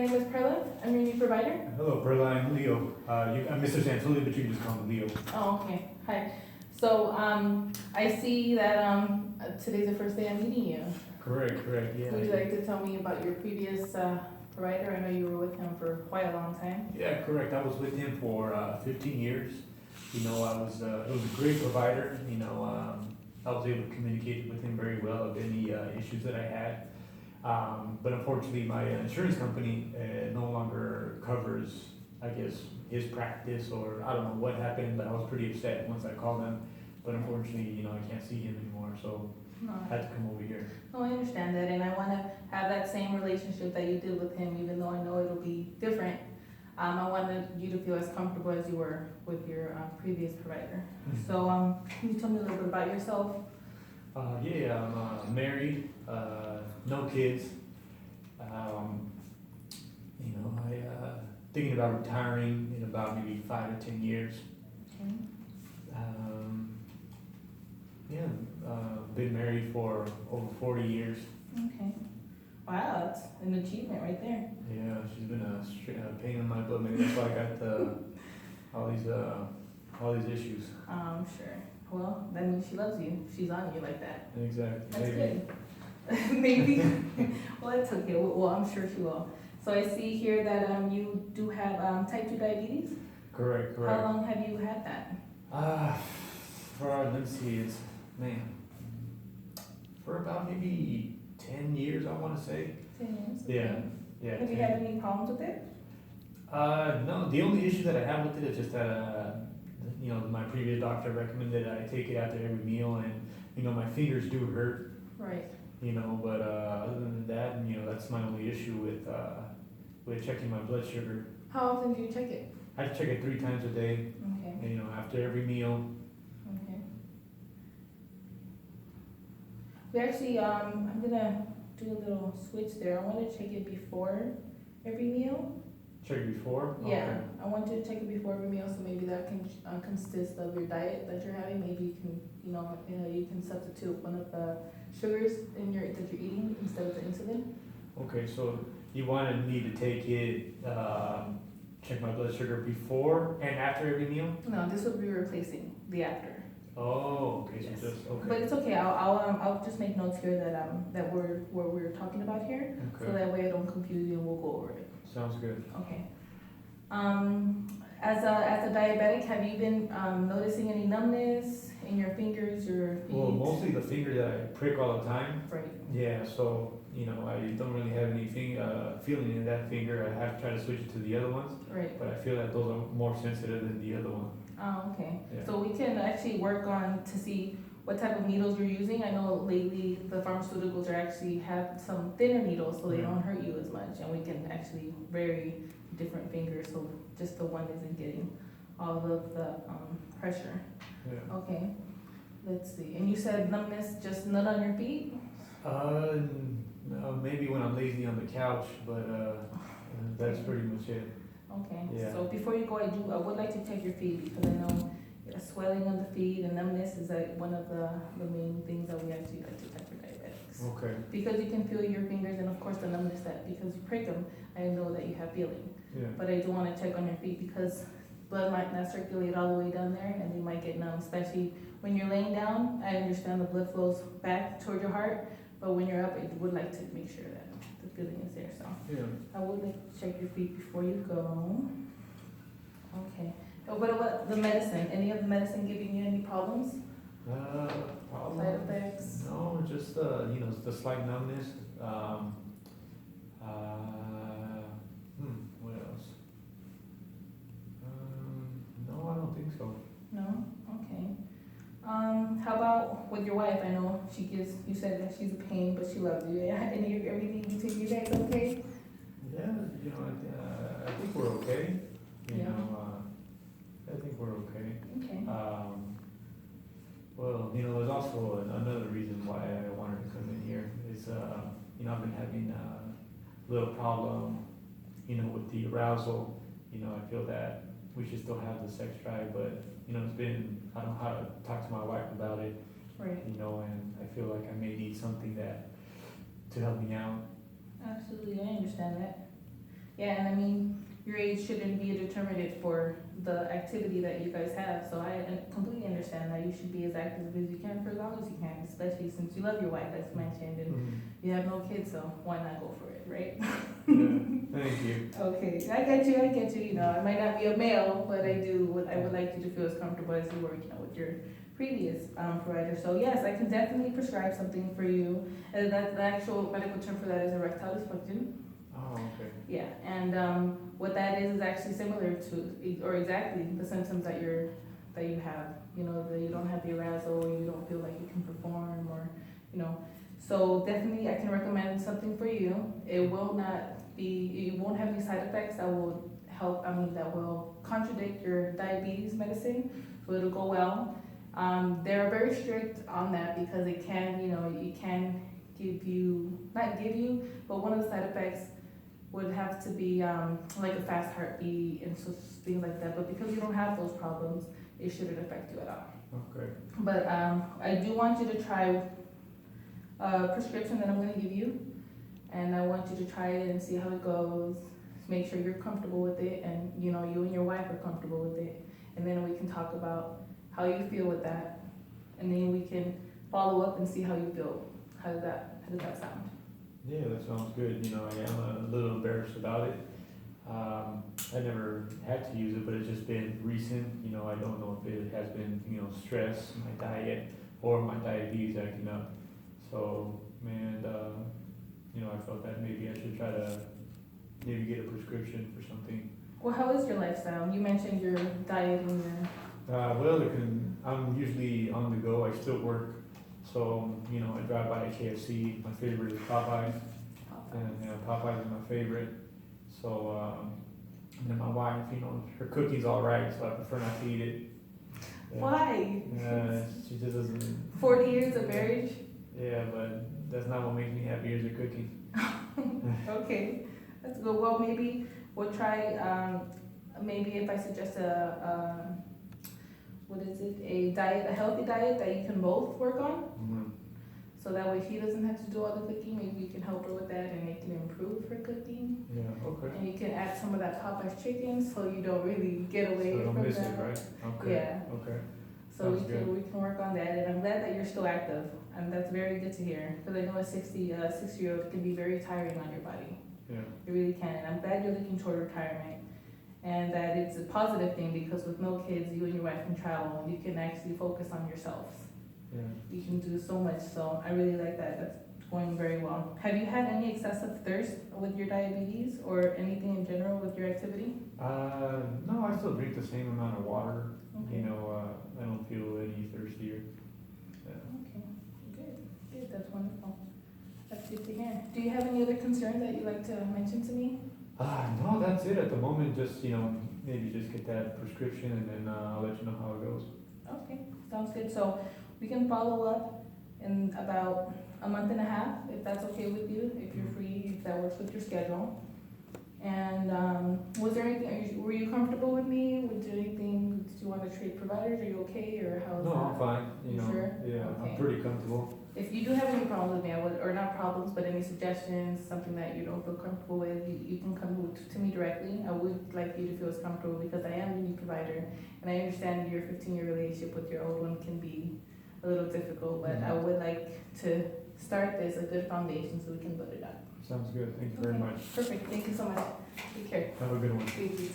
name is Perla. I'm your new provider. Hello, Perla. I'm Leo. I'm Mr. Santulli, but you can just call me Leo. Oh, okay. Hi. So, I see that, today's the first day I'm meeting you. Correct, yeah. Would you like to tell me about your previous, provider? I know you were with him for quite a long time. Yeah, correct. I was with him for 15 years. You know, it was a great provider. You know, I was able to communicate with him very well of any issues that I had. But unfortunately, my insurance company no longer covers, I guess, his practice, or I don't know what happened, but I was pretty upset once I called them. But unfortunately, you know, I can't see him anymore, so No, I had to come over here. no, I understand that, and I wanna have that same relationship that you did with him, even though I know it'll be different. I wanted you to feel as comfortable as you were with your, previous provider. So, can you tell me a little bit about yourself? Yeah, I'm married, no kids. You know, thinking about retiring in about maybe 5 to 10 years. Okay. Yeah, been married for over 40 years. Okay. Wow, that's an achievement right there. Yeah, she's been a pain in my butt. Maybe that's why I got all these issues. Sure. Well, that means she loves you. She's on you like that. Exactly. That's Maybe. good. Maybe. Well, that's okay. Well, I'm sure she will. So I see here that you do have type 2 diabetes. Correct. How long have you had that? Let's see, for about maybe 10 years, I want to say. 10 years. Yeah, Okay. yeah. Have you 10. had any problems with it? No, the only issue that I have with it is just that, you know, my previous doctor recommended I take it after every meal, and, you know, my fingers do hurt, Right. you know, but, other than that, you know, that's my only issue with checking my blood sugar. How often do you check it? I check it 3 times a day, Okay. you know, after every meal. Okay. We actually, I'm gonna do a little switch there. I wanna check it before every meal. Check it before? Yeah, I want you to check it before every meal, so maybe that can consist of your diet that you're having. Maybe you can, you can substitute one of the sugars that you're eating instead of the insulin. Okay, so you wanted me to take it, check my blood sugar before and after every meal? No, this would be replacing the after. Oh, okay, Yes. so just, But okay. it's okay. I'll just make notes here that we're talking about here, so Okay, that way I don't confuse you and we'll go over it. sounds good. Okay. As a diabetic, have you been noticing any numbness in your fingers, your feet? Well, mostly the finger that I prick all the time. Right. Yeah, so, you know, I don't really have any feeling in that finger. I have tried to switch it to the other ones, Right. but I feel that those are more sensitive than the other one. Oh, okay. Yeah. So we can actually work on to see what type of needles you're using. I know lately the pharmaceuticals are actually have some thinner needles, so they Mhm. don't hurt you as much, and we can actually vary different fingers so just the one isn't getting all of the pressure. Yeah. Okay. Let's see. And you said numbness, just none on your feet? No, maybe when I'm lazy on the couch, but that's pretty much it. Okay. Yeah. So before you go, I would like to check your feet because I know swelling of the feet and numbness is like one of the main things that we actually like to check for diabetics. Okay. Because you can feel your fingers and of course the numbness that because you prick them, I know that you have feeling. Yeah. But I do want to check on your feet because blood might not circulate all the way down there and they might get numb, especially when you're laying down. I understand the blood flows back toward your heart, but when you're up, I would like to make sure that the feeling is there. So Yeah. I would like to check your feet before you go. Okay. What about the medicine? Any of the medicine giving you any problems? Problem? Side effects? No, just you know, the slight numbness. What else? No, I don't think so. No? Okay. How about with your wife? I know you said that she's a pain, but she loves you. Everything between you guys okay? Yeah, you know, I think we're okay. You Yeah. know, I think we're okay. Okay. Well, you know, there's also another reason why I wanted to come in here. Is you know, I've been having a little problem, you know, with the arousal. You know, I feel that we should still have the sex drive, but you know, I don't know how to talk to my wife about it. Right. You know, and I feel like I may need something to help me out. Absolutely, I understand that. Yeah, and I mean, your age shouldn't be a determinant for the activity that you guys have, so I completely understand that you should be as active as you can for as long as you can, especially since you love your wife, as mentioned, and Mhm. you have no kids, so why not go for it, right? Yeah, thank you. Okay, I get you, you know, I might not be a male, but I would like you to feel as comfortable as you were, you know, with your previous, provider. So yes, I can definitely prescribe something for you, and that, the actual medical term for that is erectile dysfunction. Oh, okay. Yeah, and, what that is actually similar to, or exactly the symptoms that you have, you know, that you don't have the arousal, you don't feel like you can perform, or, you know, so definitely I can recommend something for you. It will not be, you won't have any side effects that will help, that will contradict your diabetes medicine, so it'll go well. They're very strict on that because it can, you know, it can give you, not give you, but one of the side effects would have to be, like a fast heartbeat and so things like that, but because you don't have those problems, it shouldn't affect you at all. Okay. But, I do want you to try a prescription that I'm gonna give you, and I want you to try it and see how it goes. Make sure you're comfortable with it, and you know, you and your wife are comfortable with it, and then we can talk about how you feel with that, and then we can follow up and see how you feel. How does that sound? Yeah, that sounds good. You know, I am a little embarrassed about it. I never had to use it, but it's just been recent. You know, I don't know if it has been, you know, stress, my diet, or my diabetes acting up. So, man, you know, I felt that maybe I should try to maybe get a prescription for something. Well, how is your lifestyle? You mentioned your dieting and, Well, I'm usually on the go. I still work. So, you know, I drive by a KFC. My favorite is Popeyes. And you know, Popeyes is my favorite. So, and then my wife, you know, her cookie's all right, so I prefer not to eat it. Yeah. why? She just doesn't. 40 years of marriage? Yeah, but that's not what makes me happy is her cookie. Okay, that's good. Well, maybe we'll try, maybe if I suggest what is it, a healthy diet that you can both work on? Mm-hmm. So that way she doesn't have to do all the cooking, maybe you can help her with that and it can improve her cooking. Yeah, okay. And you can add some of that Popeyes chicken so you don't really get So away I don't from miss it, that. right? Okay. Yeah. Okay. So Sounds good. we can work on that, and I'm glad that you're still active, and that's very good to hear, because I know a 60-year-old can be very tiring on your body. Yeah. It really can, and I'm glad you're looking toward retirement, and that it's a positive thing, because with no kids, you and your wife can travel, and you can actually focus on yourselves. Yeah. You can do so much, so I really like that, that's going very well. Have you had any excessive thirst with your diabetes, or anything in general with your activity? No, I still drink the same amount of water. Okay. You know, I don't feel any thirstier. Yeah. Okay, good, that's wonderful. That's good to hear. Do you have any other concerns that you'd like to mention to me? No, that's it at the moment. Just, you know, maybe just get that prescription and then I'll let you know how it goes. Okay, sounds good. So we can follow up in about a month and a half, if that's okay with you, if you're free, if that works with your schedule. And, was there anything, were you comfortable with me? Was there anything, did you want to trade providers? Are you okay, or how's that? No, I'm fine. You You know, sure? yeah, Okay. I'm pretty comfortable. If you do have any problems with me, or not problems, but any suggestions, something that you don't feel comfortable with, you can come to me directly. I would like you to feel as comfortable because I am your new provider, and I understand your 15-year relationship with your old one can be a little difficult, but I would like to start this a good foundation so we can build it up. Sounds good. Thank you very Okay. much. Perfect, thank you so much. Take care. Have a good one. You too.